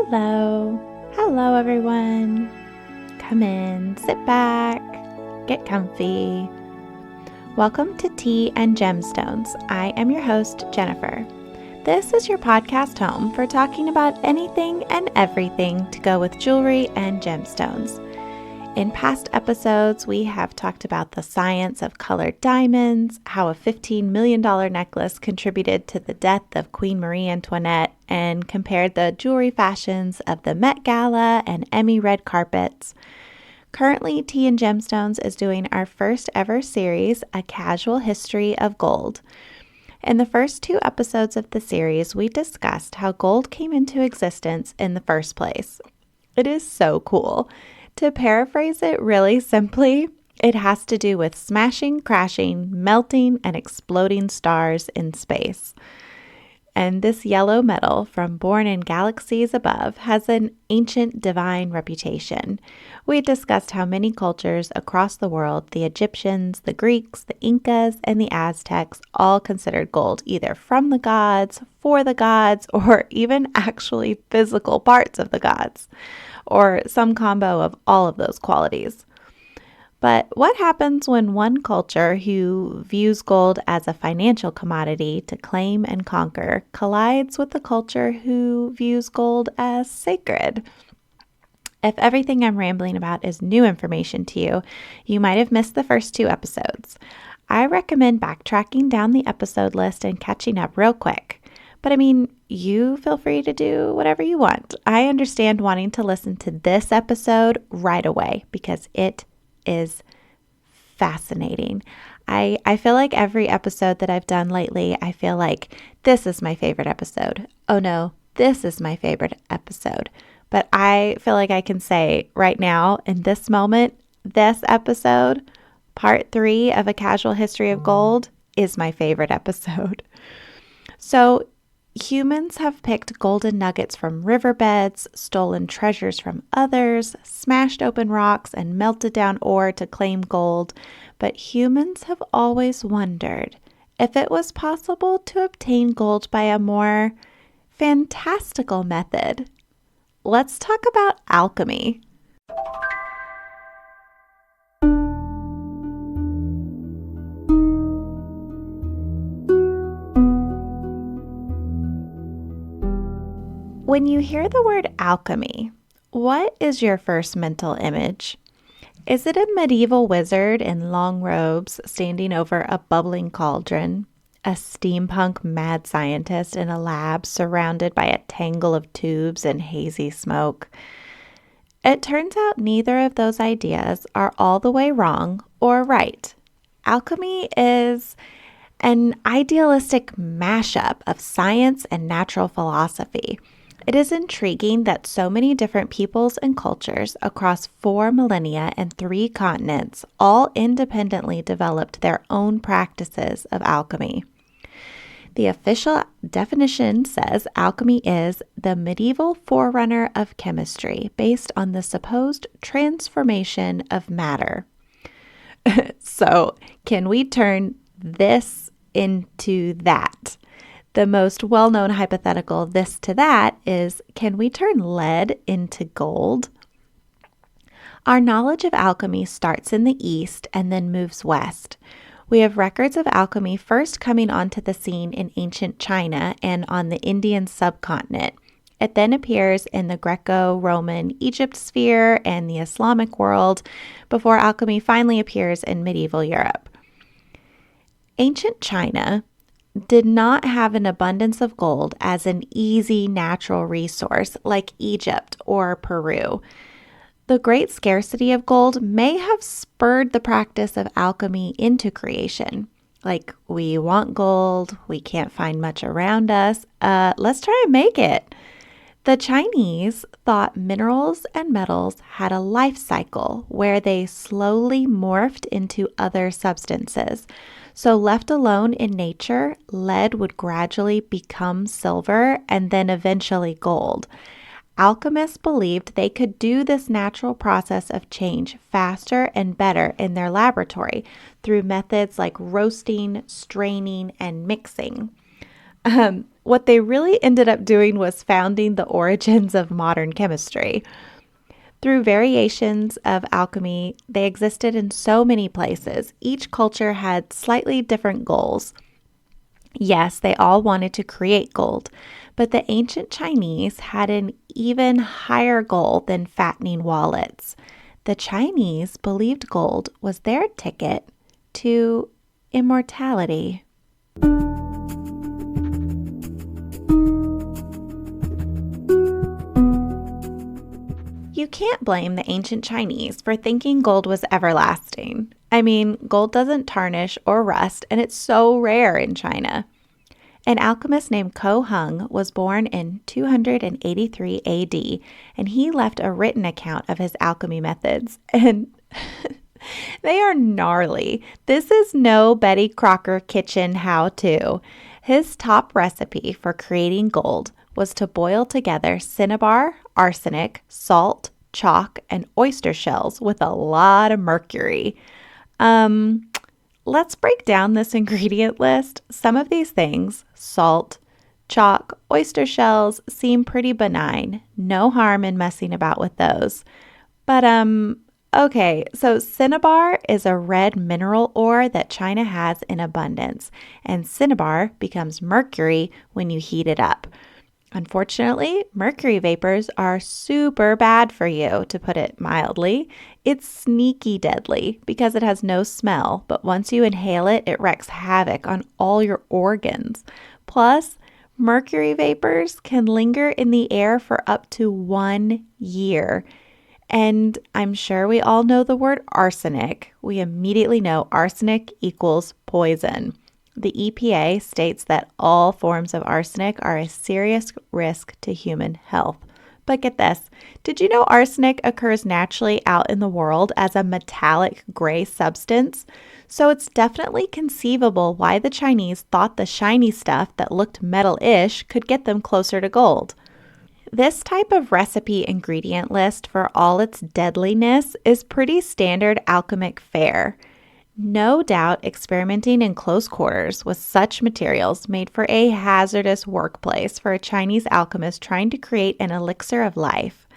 Hello. Hello, everyone. Come in, sit back, get comfy. Welcome to Tea and Gemstones. I am your host, Jennifer. This is your podcast home for talking about anything and everything to go with jewelry and gemstones. In past episodes, we have talked about the science of colored diamonds, how a $15 million necklace contributed to the death of Queen Marie Antoinette, and compared the jewelry fashions of the Met Gala and Emmy red carpets. Currently, Tea and Gemstones is doing our first ever series, A Casual History of Gold. In the first 2 episodes of the series, we discussed how gold came into existence in the first place. It is so cool. To paraphrase it really simply, it has to do with smashing, crashing, melting, and exploding stars in space. And this yellow metal from born in galaxies above has an ancient divine reputation. We discussed how many cultures across the world, the Egyptians, the Greeks, the Incas, and the Aztecs, all considered gold either from the gods, for the gods, or even actually physical parts of the gods, or some combo of all of those qualities. But what happens when one culture who views gold as a financial commodity to claim and conquer collides with the culture who views gold as sacred? If everything I'm rambling about is new information to you, you might have missed the first 2 episodes. I recommend backtracking down the episode list and catching up real quick. But you feel free to do whatever you want. I understand wanting to listen to this episode right away because it is fascinating. I feel like every episode that I've done lately, I feel like this is my favorite episode. Oh no, this is my favorite episode. But I feel like I can say right now, in this moment, this episode, part 3 of A Casual History of Gold, is my favorite episode. So humans have picked golden nuggets from riverbeds, stolen treasures from others, smashed open rocks, and melted down ore to claim gold. But humans have always wondered if it was possible to obtain gold by a more fantastical method. Let's talk about alchemy. When you hear the word alchemy, what is your first mental image? Is it a medieval wizard in long robes standing over a bubbling cauldron? A steampunk mad scientist in a lab surrounded by a tangle of tubes and hazy smoke? It turns out neither of those ideas are all the way wrong or right. Alchemy is an idealistic mashup of science and natural philosophy. It is intriguing that so many different peoples and cultures across 4 millennia and 3 continents all independently developed their own practices of alchemy. The official definition says alchemy is the medieval forerunner of chemistry based on the supposed transformation of matter. So, can we turn this into that? The most well-known hypothetical this to that is, can we turn lead into gold? Our knowledge of alchemy starts in the East and then moves west. We have records of alchemy first coming onto the scene in ancient China and on the Indian subcontinent. It then appears in the Greco-Roman Egypt sphere and the Islamic world before alchemy finally appears in medieval Europe. Ancient China did not have an abundance of gold as an easy natural resource like Egypt or Peru. The great scarcity of gold may have spurred the practice of alchemy into creation. Like, we want gold, we can't find much around us, let's try and make it. The Chinese thought minerals and metals had a life cycle where they slowly morphed into other substances. So left alone in nature, lead would gradually become silver and then eventually gold. Alchemists believed they could do this natural process of change faster and better in their laboratory through methods like roasting, straining, and mixing. what they really ended up doing was founding the origins of modern chemistry. Through variations of alchemy, they existed in so many places. Each culture had slightly different goals. Yes, they all wanted to create gold, but the ancient Chinese had an even higher goal than fattening wallets. The Chinese believed gold was their ticket to immortality. You can't blame the ancient Chinese for thinking gold was everlasting. I mean, gold doesn't tarnish or rust, and it's so rare in China. An alchemist named Ko Hung was born in 283 AD, and he left a written account of his alchemy methods. And they are gnarly. This is no Betty Crocker kitchen how-to. His top recipe for creating gold was to boil together cinnabar, arsenic, salt, chalk, and oyster shells with a lot of mercury. Let's break down this ingredient list. Some of these things, salt, chalk, oyster shells, seem pretty benign. No harm in messing about with those. But, okay, so cinnabar is a red mineral ore that China has in abundance, and cinnabar becomes mercury when you heat it up. Unfortunately, mercury vapors are super bad for you, to put it mildly. It's sneaky deadly because it has no smell, but once you inhale it, it wreaks havoc on all your organs. Plus, mercury vapors can linger in the air for up to 1 year. And I'm sure we all know the word arsenic. We immediately know arsenic equals poison. The EPA states that all forms of arsenic are a serious risk to human health. But get this, did you know arsenic occurs naturally out in the world as a metallic gray substance? So it's definitely conceivable why the Chinese thought the shiny stuff that looked metal-ish could get them closer to gold. This type of recipe ingredient list, for all its deadliness, is pretty standard alchemic fare. No doubt experimenting in close quarters with such materials made for a hazardous workplace for a Chinese alchemist trying to create an elixir of life.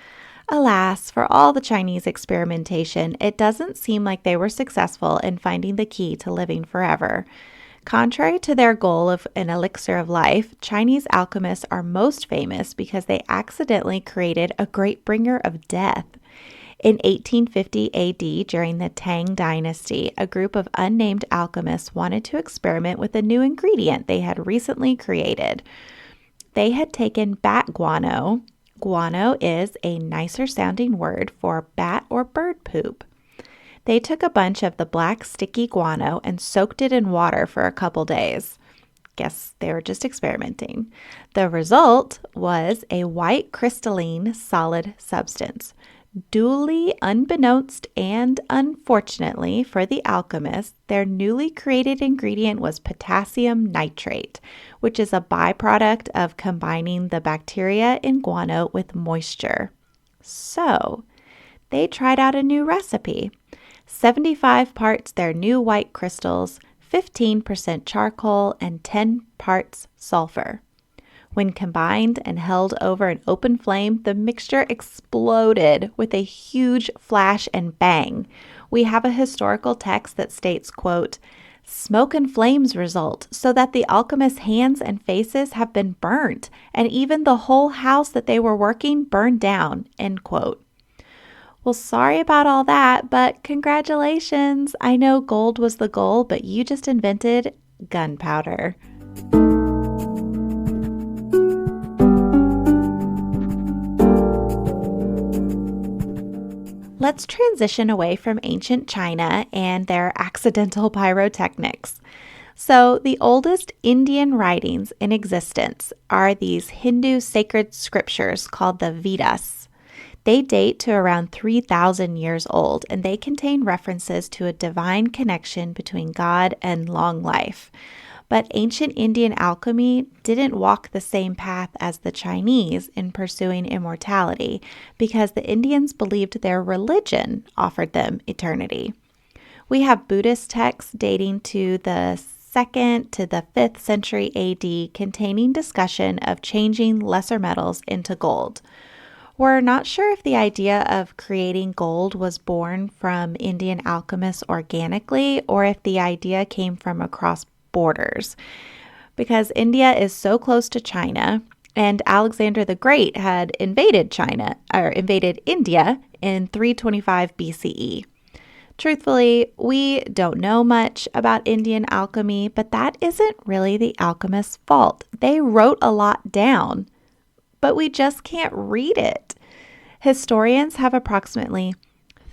Alas, for all the Chinese experimentation, it doesn't seem like they were successful in finding the key to living forever. Contrary to their goal of an elixir of life, Chinese alchemists are most famous because they accidentally created a great bringer of death. In 1850 AD, during the Tang Dynasty, a group of unnamed alchemists wanted to experiment with a new ingredient they had recently created. They had taken bat guano. Guano is a nicer sounding word for bat or bird poop. They took a bunch of the black sticky guano and soaked it in water for a couple days. Guess they were just experimenting. The result was a white crystalline solid substance. Duly unbeknownst and unfortunately for the alchemists, their newly created ingredient was potassium nitrate, which is a byproduct of combining the bacteria in guano with moisture. So, they tried out a new recipe. 75 parts their new white crystals, 15% charcoal, and 10 parts sulfur. When combined and held over an open flame, the mixture exploded with a huge flash and bang. We have a historical text that states, quote, "Smoke and flames result, so that the alchemist's hands and faces have been burnt, and even the whole house that they were working burned down," end quote. Well, sorry about all that, but congratulations. I know gold was the goal, but you just invented gunpowder. Let's transition away from ancient China and their accidental pyrotechnics. So, the oldest Indian writings in existence are these Hindu sacred scriptures called the Vedas. They date to around 3,000 years old, and they contain references to a divine connection between God and long life. But ancient Indian alchemy didn't walk the same path as the Chinese in pursuing immortality because the Indians believed their religion offered them eternity. We have Buddhist texts dating to the 2nd to the 5th century AD, containing discussion of changing lesser metals into gold. We're not sure if the idea of creating gold was born from Indian alchemists organically or if the idea came from across borders, because India is so close to China, and Alexander the Great had invaded India in 325 BCE. Truthfully, we don't know much about Indian alchemy, but that isn't really the alchemists' fault. They wrote a lot down, but we just can't read it. Historians have approximately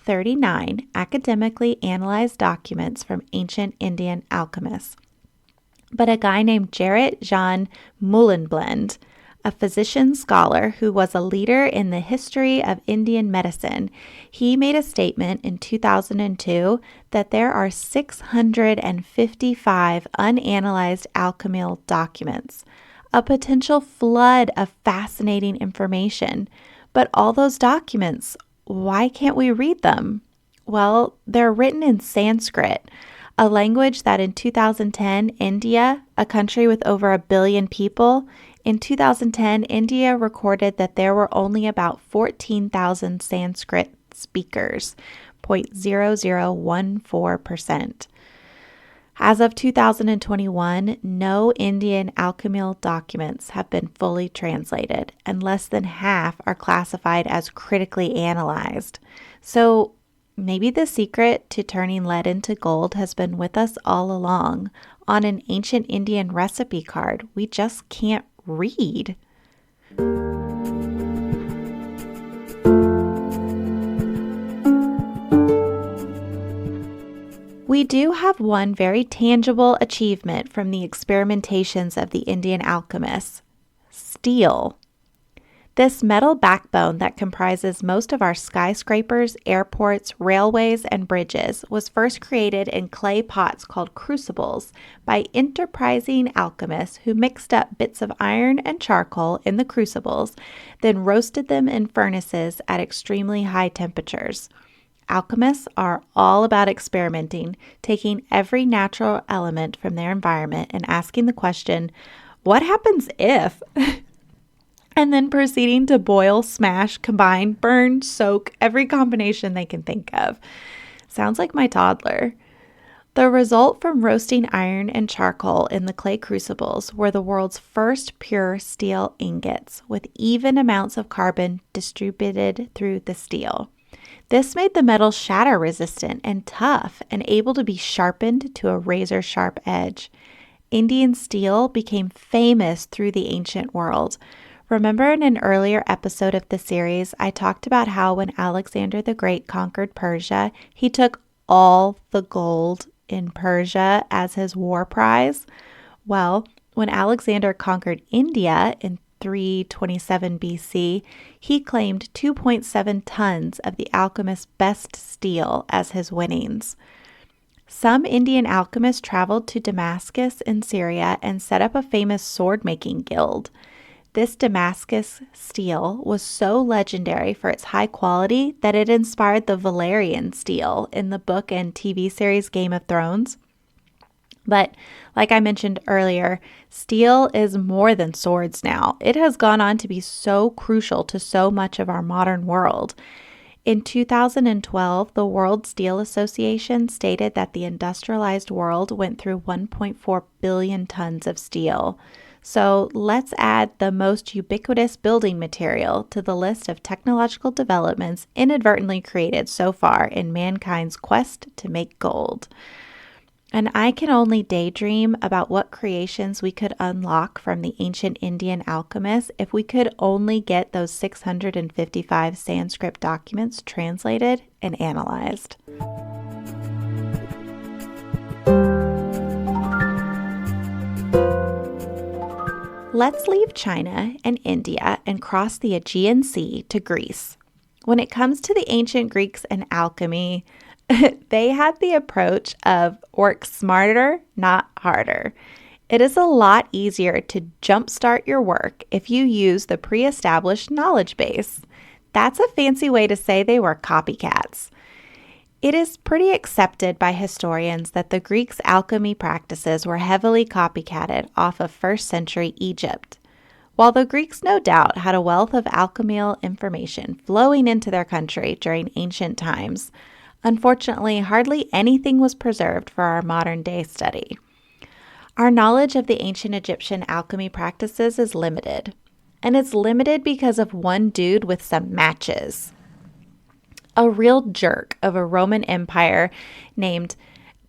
39 academically analyzed documents from ancient Indian alchemists. But a guy named Gerrit Jan Meulenblend, a physician scholar who was a leader in the history of Indian medicine, he made a statement in 2002 that there are 655 unanalyzed alchemical documents, a potential flood of fascinating information. But all those documents, why can't we read them? Well, they're written in Sanskrit, a language that in 2010, India, a country with over 1 billion people, in 2010, India recorded that there were only about 14,000 Sanskrit speakers, 0.0014%. As of 2021, no Indian alchemical documents have been fully translated, and less than half are classified as critically analyzed. So maybe the secret to turning lead into gold has been with us all along, on an ancient Indian recipe card we just can't read. We do have one very tangible achievement from the experimentations of the Indian alchemists: steel. This metal backbone that comprises most of our skyscrapers, airports, railways, and bridges was first created in clay pots called crucibles by enterprising alchemists who mixed up bits of iron and charcoal in the crucibles, then roasted them in furnaces at extremely high temperatures. Alchemists are all about experimenting, taking every natural element from their environment and asking the question, what happens if? And then proceeding to boil, smash, combine, burn, soak, every combination they can think of. Sounds like my toddler. The result from roasting iron and charcoal in the clay crucibles were the world's first pure steel ingots, with even amounts of carbon distributed through the steel. This made the metal shatter resistant and tough and able to be sharpened to a razor-sharp edge. Indian steel became famous through the ancient world. Remember in an earlier episode of the series, I talked about how when Alexander the Great conquered Persia, he took all the gold in Persia as his war prize? Well, when Alexander conquered India in 327 BC, he claimed 2.7 tons of the alchemist's best steel as his winnings. Some Indian alchemists traveled to Damascus in Syria and set up a famous sword-making guild. This Damascus steel was so legendary for its high quality that it inspired the Valyrian steel in the book and TV series Game of Thrones. But like I mentioned earlier, steel is more than swords now. It has gone on to be so crucial to so much of our modern world. In 2012, the World Steel Association stated that the industrialized world went through 1.4 billion tons of steel. So let's add the most ubiquitous building material to the list of technological developments inadvertently created so far in mankind's quest to make gold. And I can only daydream about what creations we could unlock from the ancient Indian alchemists if we could only get those 655 Sanskrit documents translated and analyzed. Let's leave China and India and cross the Aegean Sea to Greece. When it comes to the ancient Greeks and alchemy, they had the approach of work smarter, not harder. It is a lot easier to jumpstart your work if you use the pre-established knowledge base. That's a fancy way to say they were copycats. It is pretty accepted by historians that the Greeks' alchemy practices were heavily copycatted off of 1st century Egypt. While the Greeks no doubt had a wealth of alchemical information flowing into their country during ancient times, unfortunately, hardly anything was preserved for our modern-day study. Our knowledge of the ancient Egyptian alchemy practices is limited, and it's limited because of one dude with some matches. A real jerk of a Roman Empire named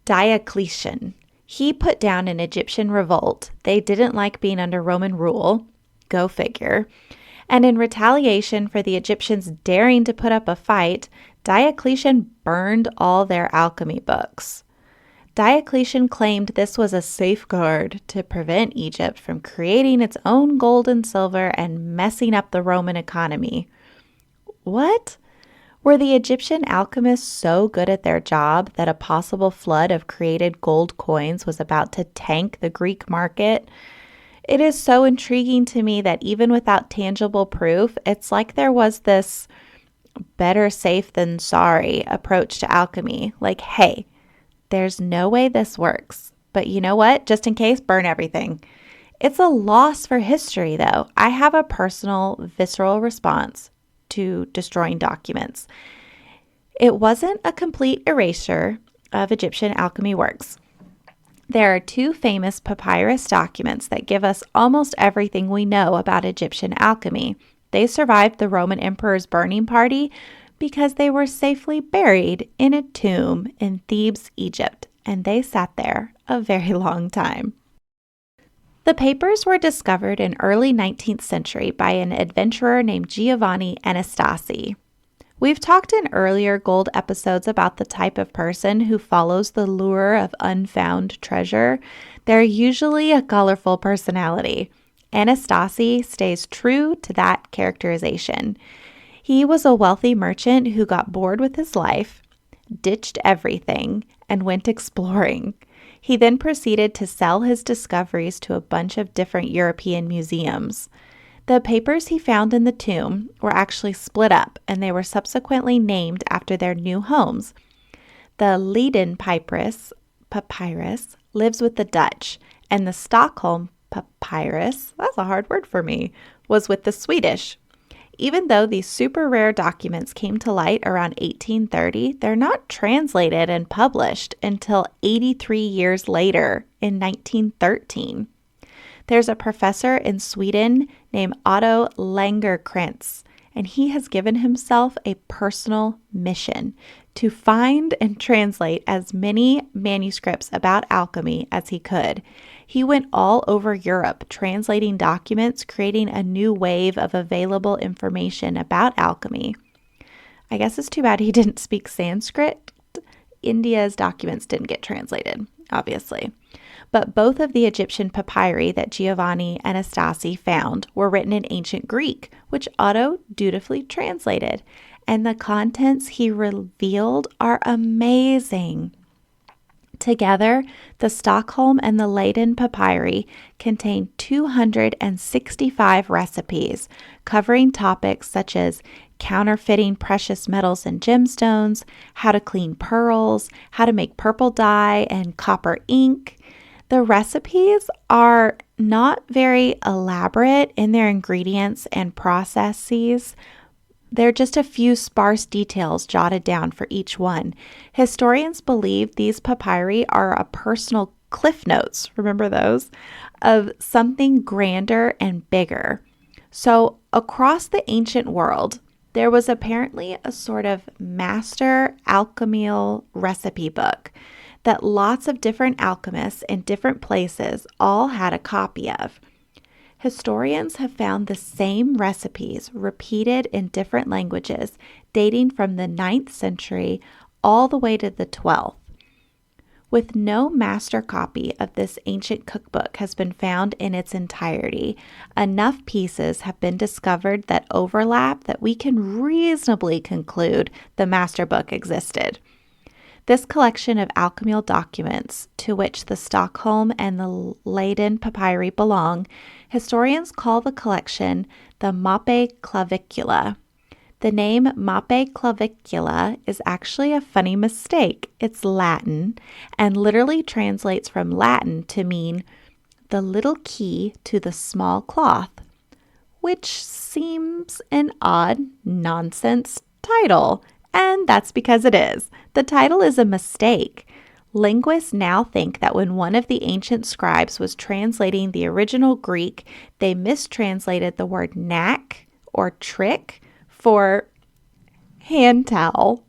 Diocletian. He put down an Egyptian revolt. They didn't like being under Roman rule. Go figure. And in retaliation for the Egyptians daring to put up a fight, Diocletian burned all their alchemy books. Diocletian claimed this was a safeguard to prevent Egypt from creating its own gold and silver and messing up the Roman economy. What? Were the Egyptian alchemists so good at their job that a possible flood of created gold coins was about to tank the Greek market? It is so intriguing to me that even without tangible proof, it's like there was this better safe than sorry approach to alchemy. Like, hey, there's no way this works, but you know what? Just in case, burn everything. It's a loss for history, though. I have a personal, visceral response to destroying documents. It wasn't a complete erasure of Egyptian alchemy works. There are 2 famous papyrus documents that give us almost everything we know about Egyptian alchemy. They survived the Roman emperor's burning party because they were safely buried in a tomb in Thebes, Egypt, and they sat there a very long time. The papers were discovered in early 19th century by an adventurer named Giovanni Anastasi. We've talked in earlier gold episodes about the type of person who follows the lure of unfound treasure. They're usually a colorful personality. Anastasi stays true to that characterization. He was a wealthy merchant who got bored with his life, ditched everything, and went exploring. He then proceeded to sell his discoveries to a bunch of different European museums. The papers he found in the tomb were actually split up, and they were subsequently named after their new homes. The Leiden papyrus lives with the Dutch, and the Stockholm papyrus, that's a hard word for me, was with the Swedish. Even though these super rare documents came to light around 1830, they're not translated and published until 83 years later in 1913. There's a professor in Sweden named Otto Lagercrantz, and he has given himself a personal mission to find and translate as many manuscripts about alchemy as he could. He went all over Europe translating documents, creating a new wave of available information about alchemy. I guess it's too bad he didn't speak Sanskrit. India's documents didn't get translated, obviously. But both of the Egyptian papyri that Giovanni Anastasi found were written in ancient Greek, which Otto dutifully translated. And the contents he revealed are amazing. Together, the Stockholm and the Leiden papyri contain 265 recipes covering topics such as counterfeiting precious metals and gemstones, how to clean pearls, how to make purple dye and copper ink. The recipes are not very elaborate in their ingredients and processes. They're just a few sparse details jotted down for each one. Historians believe these papyri are a personal cliff notes, remember those, of something grander and bigger. So across the ancient world, there was apparently a sort of master alchemical recipe book that lots of different alchemists in different places all had a copy of. Historians have found the same recipes repeated in different languages, dating from the 9th century all the way to the 12th. With no master copy of this ancient cookbook has been found in its entirety, enough pieces have been discovered that overlap that we can reasonably conclude the master book existed. This collection of alchemical documents, to which the Stockholm and the Leiden papyri belong, historians call the collection the Mappe Clavicula. The name Mappe clavicula is actually a funny mistake. It's Latin and literally translates from Latin to mean the little key to the small cloth, which seems an odd nonsense title. And that's because it is. The title is a mistake. Linguists now think that when one of the ancient scribes was translating the original Greek, they mistranslated the word knack or trick for hand towel.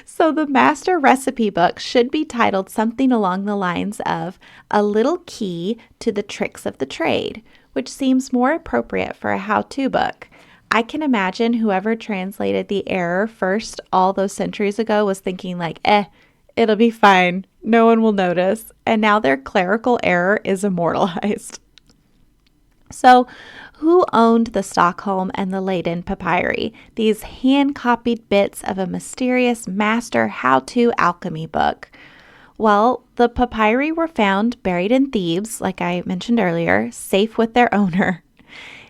So the master recipe book should be titled something along the lines of A Little Key to the Tricks of the Trade, which seems more appropriate for a how-to book. I can imagine whoever translated the error first all those centuries ago was thinking like, it'll be fine. No one will notice. And now their clerical error is immortalized. So, who owned the Stockholm and the Leyden papyri, these hand-copied bits of a mysterious master how-to alchemy book? Well, the papyri were found buried in Thebes, like I mentioned earlier, safe with their owner.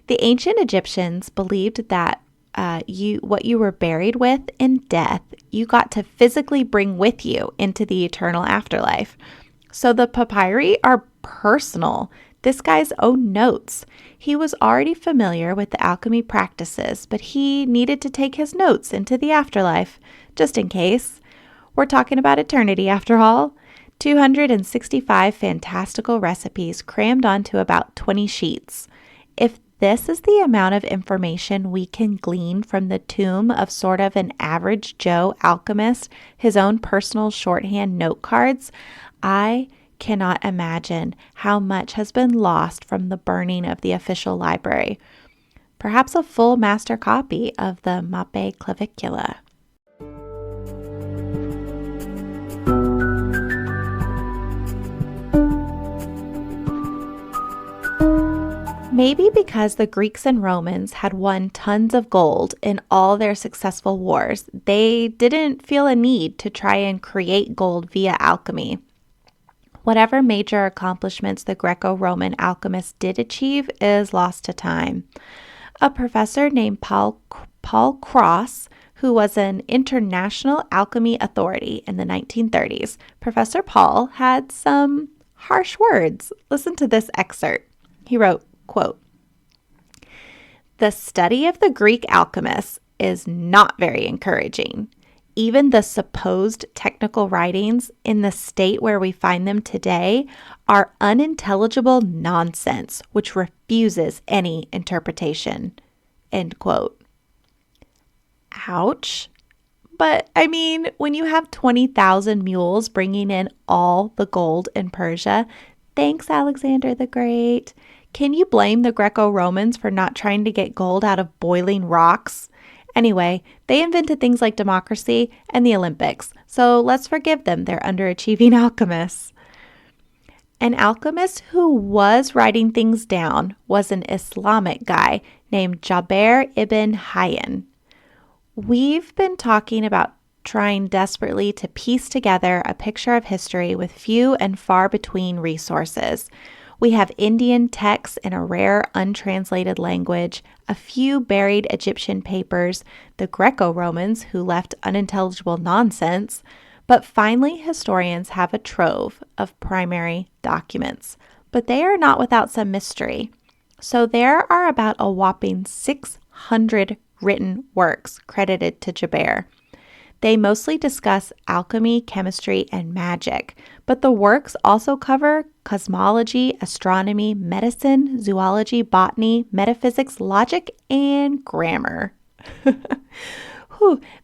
The ancient Egyptians believed that what you were buried with in death, you got to physically bring with you into the eternal afterlife. So the papyri are personal. This guy's own notes. He was already familiar with the alchemy practices, but he needed to take his notes into the afterlife, just in case. We're talking about eternity after all. 265 fantastical recipes crammed onto about 20 sheets. If this is the amount of information we can glean from the tomb of sort of an average Joe alchemist, his own personal shorthand note cards, I cannot imagine how much has been lost from the burning of the official library. Perhaps a full master copy of the Mappe clavicula. Maybe because the Greeks and Romans had won tons of gold in all their successful wars, they didn't feel a need to try and create gold via alchemy. Whatever major accomplishments the Greco-Roman alchemists did achieve is lost to time. A professor named Paul Cross, who was an international alchemy authority in the 1930s, Professor Paul had some harsh words. Listen to this excerpt. He wrote, quote, "The study of the Greek alchemists is not very encouraging. Even the supposed technical writings in the state where we find them today are unintelligible nonsense, which refuses any interpretation." End quote. Ouch. But I mean, when you have 20,000 mules bringing in all the gold in Persia, thanks Alexander the Great. Can you blame the Greco-Romans for not trying to get gold out of boiling rocks? Anyway, they invented things like democracy and the Olympics, so let's forgive them their underachieving alchemists. An alchemist who was writing things down was an Islamic guy named Jaber ibn Hayyan. We've been talking about trying desperately to piece together a picture of history with few and far between resources. We have Indian texts in a rare untranslated language, a few buried Egyptian papers, the Greco-Romans who left unintelligible nonsense, but finally historians have a trove of primary documents. But they are not without some mystery. So there are about a whopping 600 written works credited to Jaber. They mostly discuss alchemy, chemistry, and magic, but the works also cover cosmology, astronomy, medicine, zoology, botany, metaphysics, logic, and grammar.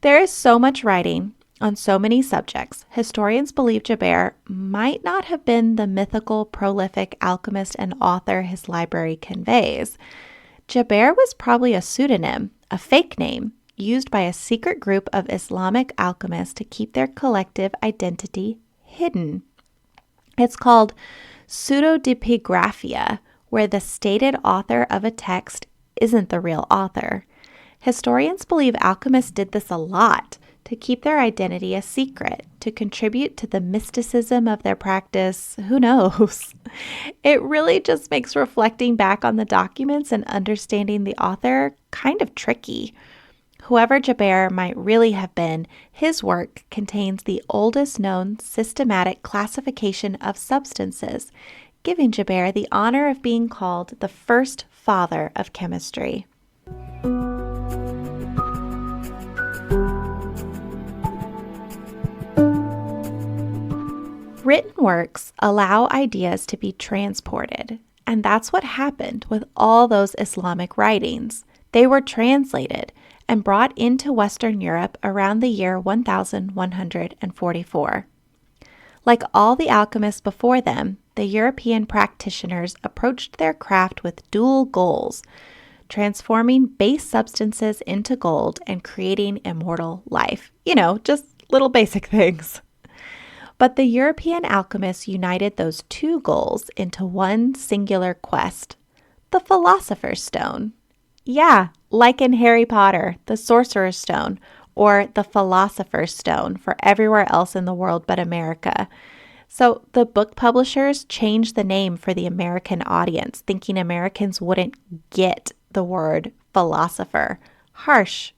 There is so much writing on so many subjects. Historians believe Jaber might not have been the mythical, prolific alchemist and author his library conveys. Jaber was probably a pseudonym, a fake name, used by a secret group of Islamic alchemists to keep their collective identity hidden. It's called pseudepigraphia, where the stated author of a text isn't the real author. Historians believe alchemists did this a lot to keep their identity a secret, to contribute to the mysticism of their practice. Who knows? It really just makes reflecting back on the documents and understanding the author kind of tricky. Whoever Geber might really have been, his work contains the oldest known systematic classification of substances, giving Geber the honor of being called the first father of chemistry. Written works allow ideas to be transported, and that's what happened with all those Islamic writings. They were translated and brought into Western Europe around the year 1144. Like all the alchemists before them, the European practitioners approached their craft with dual goals: transforming base substances into gold and creating immortal life. Just little basic things. But the European alchemists united those two goals into one singular quest: the Philosopher's Stone. Yeah, like in Harry Potter, the Sorcerer's Stone, or the Philosopher's Stone for everywhere else in the world but America. So the book publishers changed the name for the American audience, thinking Americans wouldn't get the word philosopher. Harsh,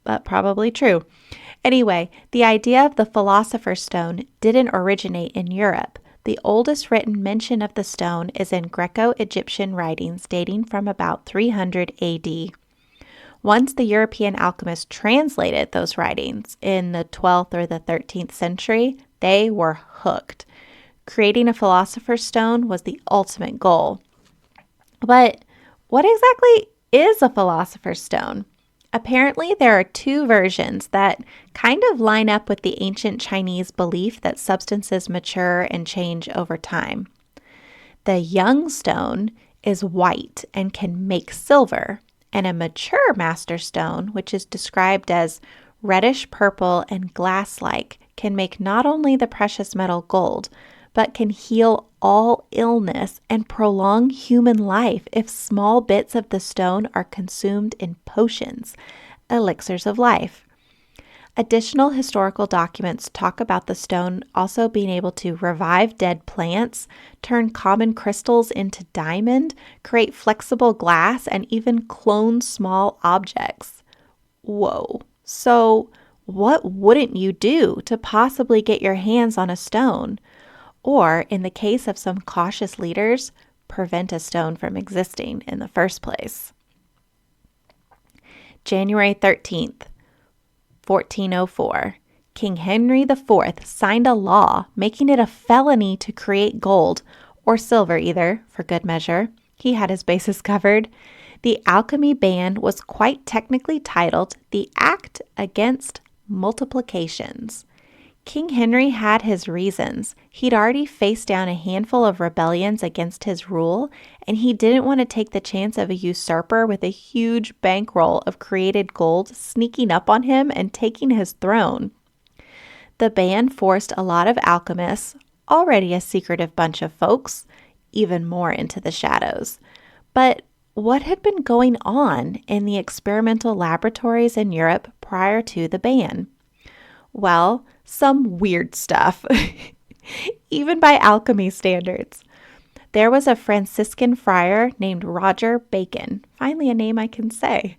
but probably true. Anyway, the idea of the Philosopher's Stone didn't originate in Europe. The oldest written mention of the stone is in Greco-Egyptian writings dating from about 300 AD. Once the European alchemists translated those writings in the 12th or the 13th century, they were hooked. Creating a Philosopher's Stone was the ultimate goal. But what exactly is a Philosopher's Stone? Apparently, there are two versions that kind of line up with the ancient Chinese belief that substances mature and change over time. The young stone is white and can make silver, and a mature master stone, which is described as reddish purple and glass-like, can make not only the precious metal gold, but can heal all illness and prolong human life if small bits of the stone are consumed in potions, elixirs of life. Additional historical documents talk about the stone also being able to revive dead plants, turn common crystals into diamond, create flexible glass, and even clone small objects. Whoa. So, what wouldn't you do to possibly get your hands on a stone? Or, in the case of some cautious leaders, prevent a stone from existing in the first place. January 13th, 1404, King Henry IV signed a law making it a felony to create gold, or silver either, for good measure. He had his bases covered. The alchemy ban was quite technically titled the Act Against Multiplications. King Henry had his reasons. He'd already faced down a handful of rebellions against his rule, and he didn't want to take the chance of a usurper with a huge bankroll of created gold sneaking up on him and taking his throne. The ban forced a lot of alchemists, already a secretive bunch of folks, even more into the shadows. But what had been going on in the experimental laboratories in Europe prior to the ban? Well, some weird stuff, even by alchemy standards. There was a Franciscan friar named Roger Bacon, finally a name I can say.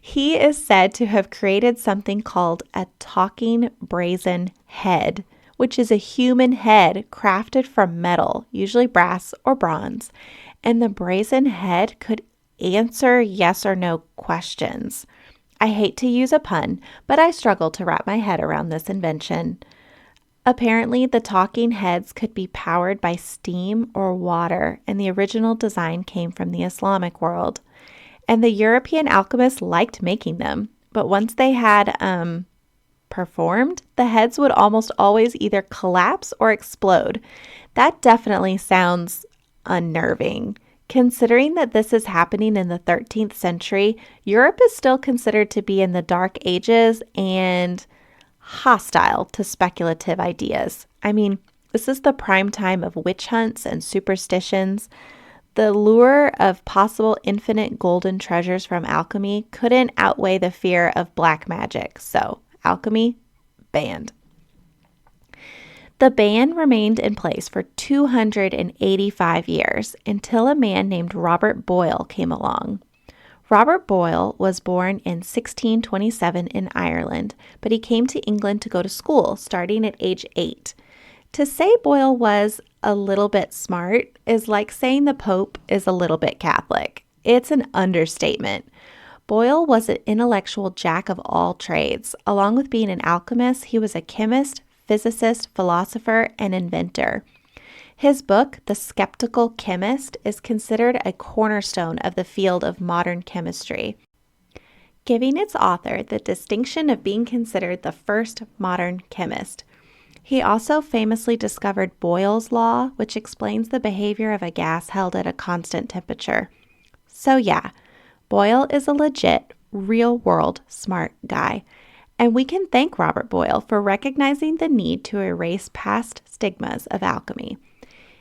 He is said to have created something called a talking brazen head, which is a human head crafted from metal, usually brass or bronze, and the brazen head could answer yes or no questions. I hate to use a pun, but I struggle to wrap my head around this invention. Apparently, the talking heads could be powered by steam or water, and the original design came from the Islamic world. And the European alchemists liked making them, but once they had performed, the heads would almost always either collapse or explode. That definitely sounds unnerving. Considering that this is happening in the 13th century, Europe is still considered to be in the Dark Ages and hostile to speculative ideas. I mean, this is the prime time of witch hunts and superstitions. The lure of possible infinite golden treasures from alchemy couldn't outweigh the fear of black magic, so alchemy banned. The ban remained in place for 285 years until a man named Robert Boyle came along. Robert Boyle was born in 1627 in Ireland, but he came to England to go to school starting at age 8. To say Boyle was a little bit smart is like saying the Pope is a little bit Catholic. It's an understatement. Boyle was an intellectual jack of all trades. Along with being an alchemist, he was a chemist, physicist, philosopher, and inventor. His book, The Skeptical Chemist, is considered a cornerstone of the field of modern chemistry, giving its author the distinction of being considered the first modern chemist. He also famously discovered Boyle's law, which explains the behavior of a gas held at a constant temperature. So yeah, Boyle is a legit, real-world smart guy, and we can thank Robert Boyle for recognizing the need to erase past stigmas of alchemy.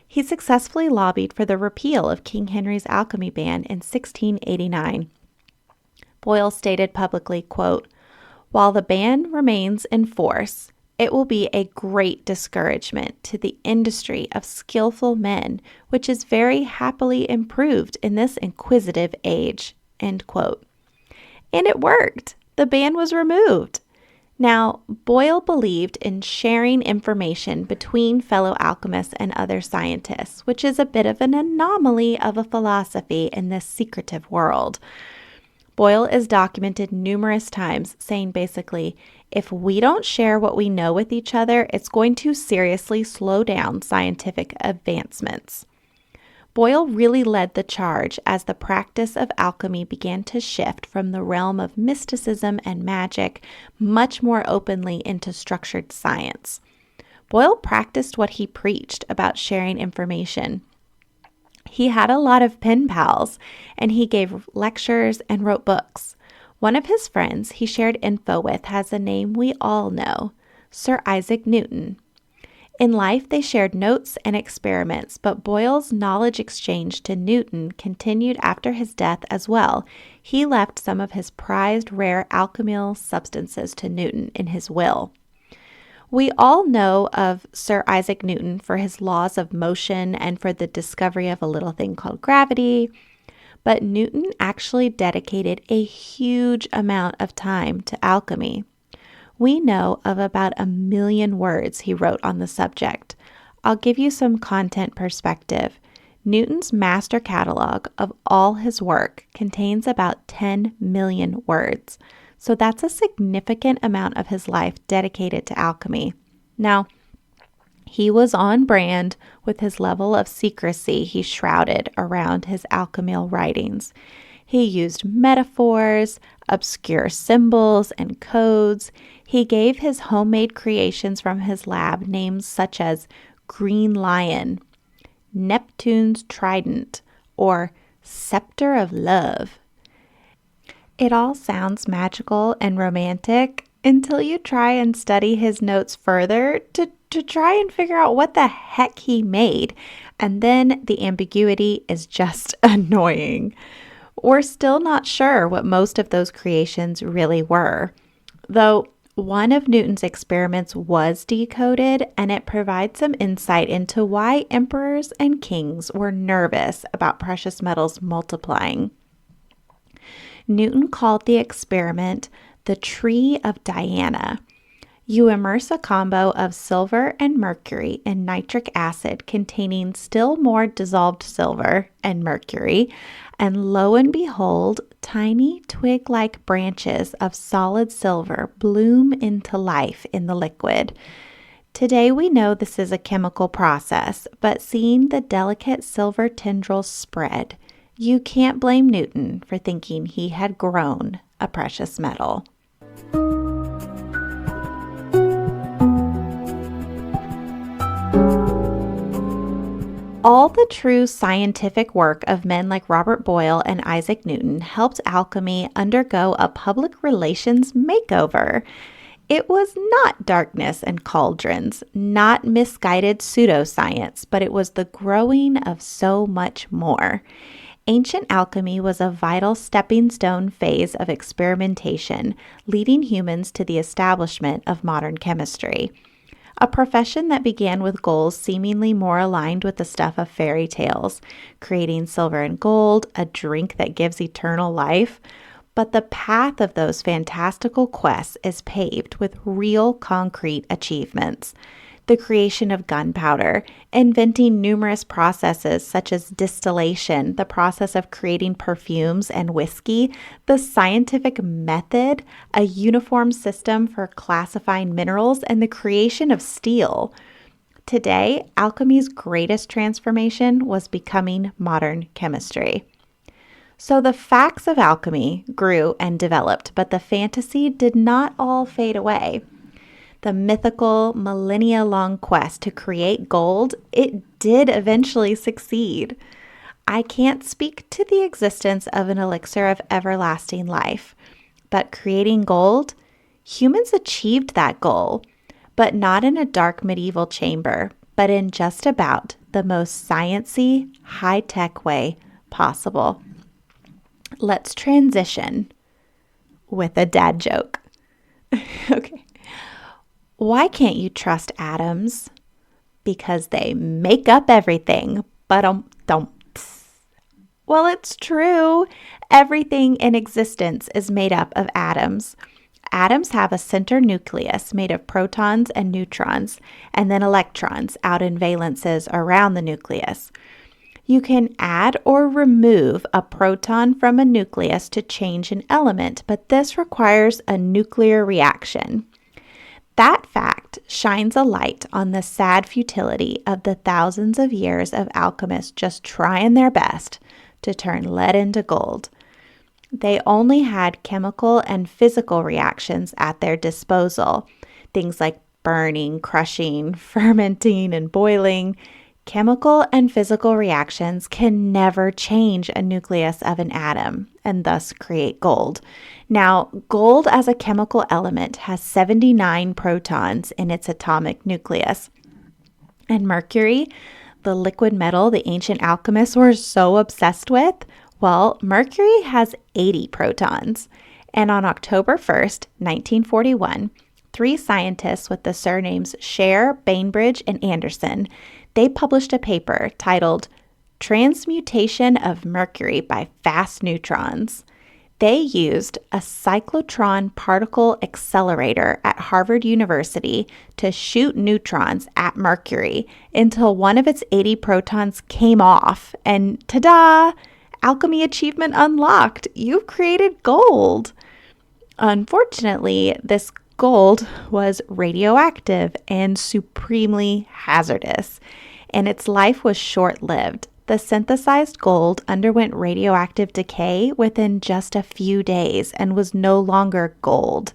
He successfully lobbied for the repeal of King Henry's alchemy ban in 1689. Boyle stated publicly, quote, "While the ban remains in force, it will be a great discouragement to the industry of skillful men, which is very happily improved in this inquisitive age," end quote. And it worked. The ban was removed. Now, Boyle believed in sharing information between fellow alchemists and other scientists, which is a bit of an anomaly of a philosophy in this secretive world. Boyle is documented numerous times saying basically, if we don't share what we know with each other, it's going to seriously slow down scientific advancements. Boyle really led the charge as the practice of alchemy began to shift from the realm of mysticism and magic much more openly into structured science. Boyle practiced what he preached about sharing information. He had a lot of pen pals, and he gave lectures and wrote books. One of his friends he shared info with has a name we all know, Sir Isaac Newton. In life, they shared notes and experiments, but Boyle's knowledge exchange to Newton continued after his death as well. He left some of his prized rare alchemical substances to Newton in his will. We all know of Sir Isaac Newton for his laws of motion and for the discovery of a little thing called gravity, but Newton actually dedicated a huge amount of time to alchemy. We know of about 1 million words he wrote on the subject. I'll give you some content perspective. Newton's master catalog of all his work contains about 10 million words. So that's a significant amount of his life dedicated to alchemy. Now, he was on brand with his level of secrecy he shrouded around his alchemical writings. He used metaphors, obscure symbols, and codes. He gave his homemade creations from his lab names such as Green Lion, Neptune's Trident, or Scepter of Love. It all sounds magical and romantic until you try and study his notes further to try and figure out what the heck he made, and then the ambiguity is just annoying. We're still not sure what most of those creations really were, though one of Newton's experiments was decoded, and it provides some insight into why emperors and kings were nervous about precious metals multiplying. Newton called the experiment the Tree of Diana. You immerse a combo of silver and mercury in nitric acid containing still more dissolved silver and mercury, and lo and behold, tiny twig-like branches of solid silver bloom into life in the liquid. Today we know this is a chemical process, but seeing the delicate silver tendrils spread, you can't blame Newton for thinking he had grown a precious metal. All the true scientific work of men like Robert Boyle and Isaac Newton helped alchemy undergo a public relations makeover. It was not darkness and cauldrons, not misguided pseudoscience, but it was the growing of so much more. Ancient alchemy was a vital stepping stone phase of experimentation, leading humans to the establishment of modern chemistry. a profession that began with goals seemingly more aligned with the stuff of fairy tales, creating silver and gold, a drink that gives eternal life. But the path of those fantastical quests is paved with real concrete achievements. The creation of gunpowder, inventing numerous processes such as distillation, the process of creating perfumes and whiskey, the scientific method, a uniform system for classifying minerals, and the creation of steel. Today, alchemy's greatest transformation was becoming modern chemistry. So the facts of alchemy grew and developed, but the fantasy did not all fade away. The mythical, millennia-long quest to create gold, it did eventually succeed. I can't speak to the existence of an elixir of everlasting life, but creating gold, humans achieved that goal, but not in a dark medieval chamber, but in just about the most science-y, high-tech way possible. Let's transition with a dad joke. Okay. Why can't you trust atoms? Because they make up everything. But don't. Well, it's true. Everything in existence is made up of atoms. Atoms have a center nucleus made of protons and neutrons, and then electrons out in valences around the nucleus. You can add or remove a proton from a nucleus to change an element, but this requires a nuclear reaction. That fact shines a light on the sad futility of the thousands of years of alchemists just trying their best to turn lead into gold. They only had chemical and physical reactions at their disposal, things like burning, crushing, fermenting, and boiling. Chemical and physical reactions can never change a nucleus of an atom and thus create gold. Now, gold as a chemical element has 79 protons in its atomic nucleus. And mercury, the liquid metal the ancient alchemists were so obsessed with, well, mercury has 80 protons. And on October 1st, 1941, 3 scientists with the surnames Scher, Bainbridge, and Anderson, they published a paper titled Transmutation of Mercury by Fast Neutrons. They used a cyclotron particle accelerator at Harvard University to shoot neutrons at Mercury until one of its 80 protons came off. And ta-da! Alchemy achievement unlocked. You've created gold. Unfortunately, this gold was radioactive and supremely hazardous, and its life was short-lived. The synthesized gold underwent radioactive decay within just a few days and was no longer gold.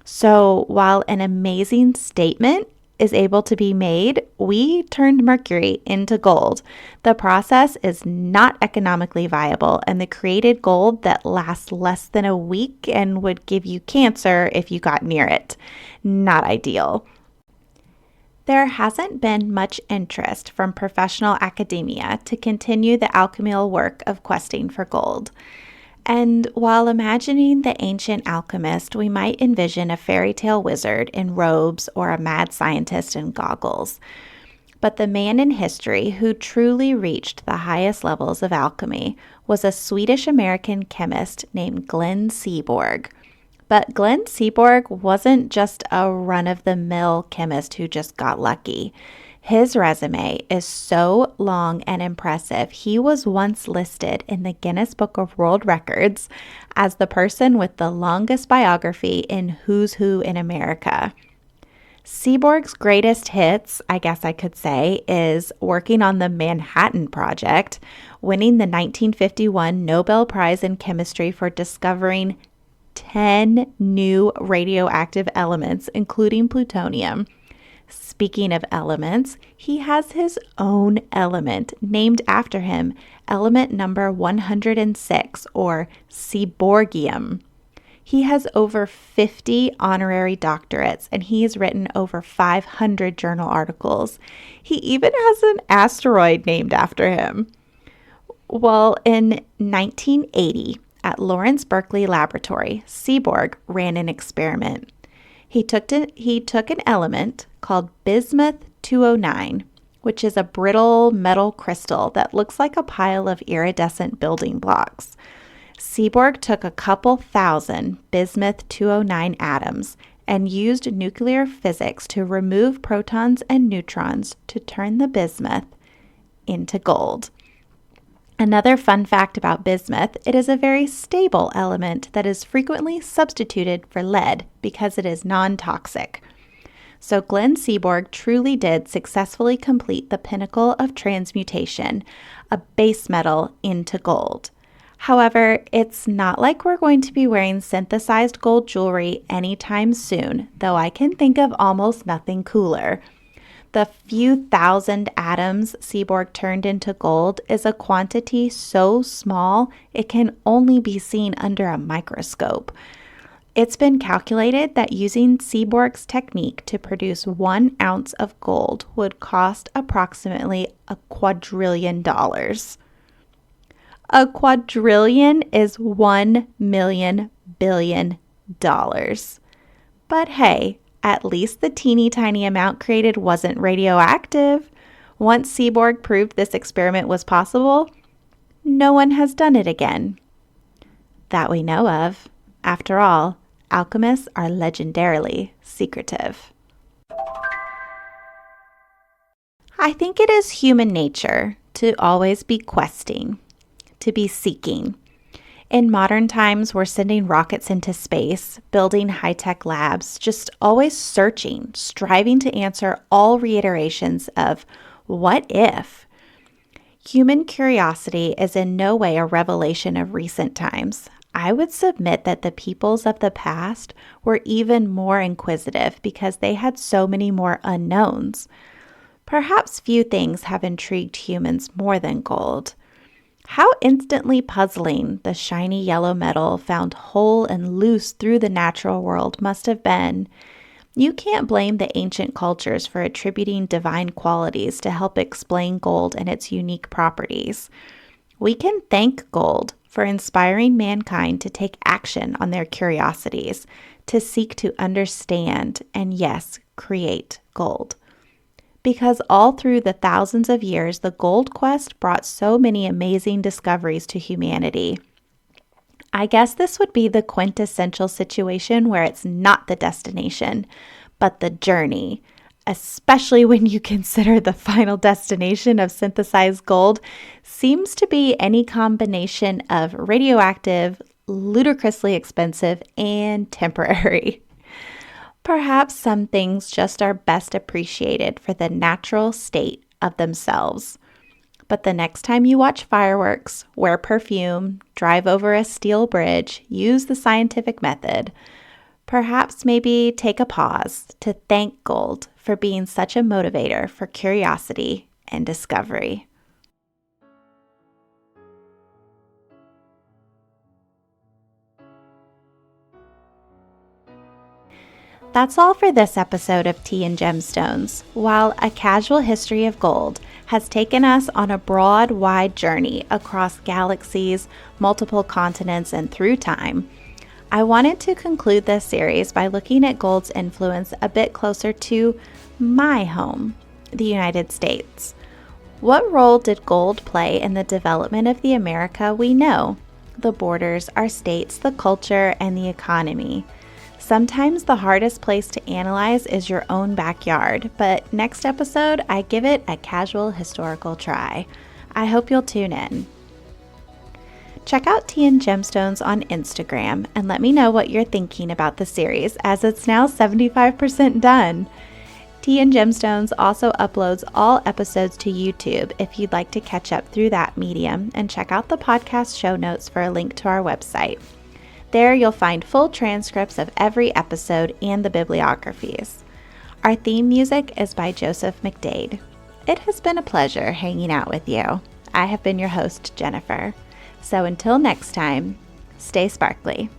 So while an amazing statement is able to be made, we turned mercury into gold. The process is not economically viable, and the created gold that lasts less than a week and would give you cancer if you got near it. Not ideal. There hasn't been much interest from professional academia to continue the alchemical work of questing for gold. And while imagining the ancient alchemist, we might envision a fairy tale wizard in robes or a mad scientist in goggles. But the man in history who truly reached the highest levels of alchemy was a Swedish-American chemist named Glenn Seaborg. But Glenn Seaborg wasn't just a run-of-the-mill chemist who just got lucky. His resume is so long and impressive. He was once listed in the Guinness Book of World Records as the person with the longest biography in Who's Who in America. Seaborg's greatest hits, I guess I could say, is working on the Manhattan Project, winning the 1951 Nobel Prize in Chemistry for discovering 10 new radioactive elements, including plutonium. Speaking of elements, he has his own element named after him, element number 106, or Seaborgium. He has over 50 honorary doctorates, and he has written over 500 journal articles. He even has an asteroid named after him. Well, in 1980, at Lawrence Berkeley Laboratory, Seaborg ran an experiment. He took an element called bismuth-209, which is a brittle metal crystal that looks like a pile of iridescent building blocks. Seaborg took a couple thousand bismuth-209 atoms and used nuclear physics to remove protons and neutrons to turn the bismuth into gold. Another fun fact about bismuth, it is a very stable element that is frequently substituted for lead because it is non-toxic. So Glenn Seaborg truly did successfully complete the pinnacle of transmutation, a base metal into gold. However, it's not like we're going to be wearing synthesized gold jewelry anytime soon, though I can think of almost nothing cooler. The few thousand atoms Seaborg turned into gold is a quantity so small it can only be seen under a microscope. It's been calculated that using Seaborg's technique to produce 1 ounce of gold would cost approximately $1 quadrillion. A quadrillion is 1 million billion dollars. But hey, at least the teeny tiny amount created wasn't radioactive. Once Seaborg proved this experiment was possible, no one has done it again. That we know of. After all, alchemists are legendarily secretive. I think it is human nature to always be questing, to be seeking. In modern times, we're sending rockets into space, building high-tech labs, just always searching, striving to answer all reiterations of what if? Human curiosity is in no way a revelation of recent times. I would submit that the peoples of the past were even more inquisitive because they had so many more unknowns. Perhaps few things have intrigued humans more than gold. How instantly puzzling the shiny yellow metal found whole and loose through the natural world must have been. You can't blame the ancient cultures for attributing divine qualities to help explain gold and its unique properties. We can thank gold for inspiring mankind to take action on their curiosities, to seek to understand and, yes, create gold. Because all through the thousands of years, the gold quest brought so many amazing discoveries to humanity. I guess this would be the quintessential situation where it's not the destination, but the journey, especially when you consider the final destination of synthesized gold seems to be any combination of radioactive, ludicrously expensive, and temporary. Perhaps some things just are best appreciated for the natural state of themselves. But the next time you watch fireworks, wear perfume, drive over a steel bridge, use the scientific method, perhaps maybe take a pause to thank gold for being such a motivator for curiosity and discovery. That's all for this episode of Tea and Gemstones. While A Casual History of Gold has taken us on a broad, wide journey across galaxies, multiple continents, and through time, I wanted to conclude this series by looking at gold's influence a bit closer to my home, the United States. What role did gold play in the development of the America we know? The borders, our states, the culture, and the economy. Sometimes the hardest place to analyze is your own backyard, but next episode, I give it a casual historical try. I hope you'll tune in. Check out Tea and Gemstones on Instagram and let me know what you're thinking about the series, as it's now 75% done. Tea and Gemstones also uploads all episodes to YouTube if you'd like to catch up through that medium, and check out the podcast show notes for a link to our website. There you'll find full transcripts of every episode and the bibliographies. Our theme music is by Joseph McDade. It has been a pleasure hanging out with you. I have been your host, Jennifer. So until next time, stay sparkly.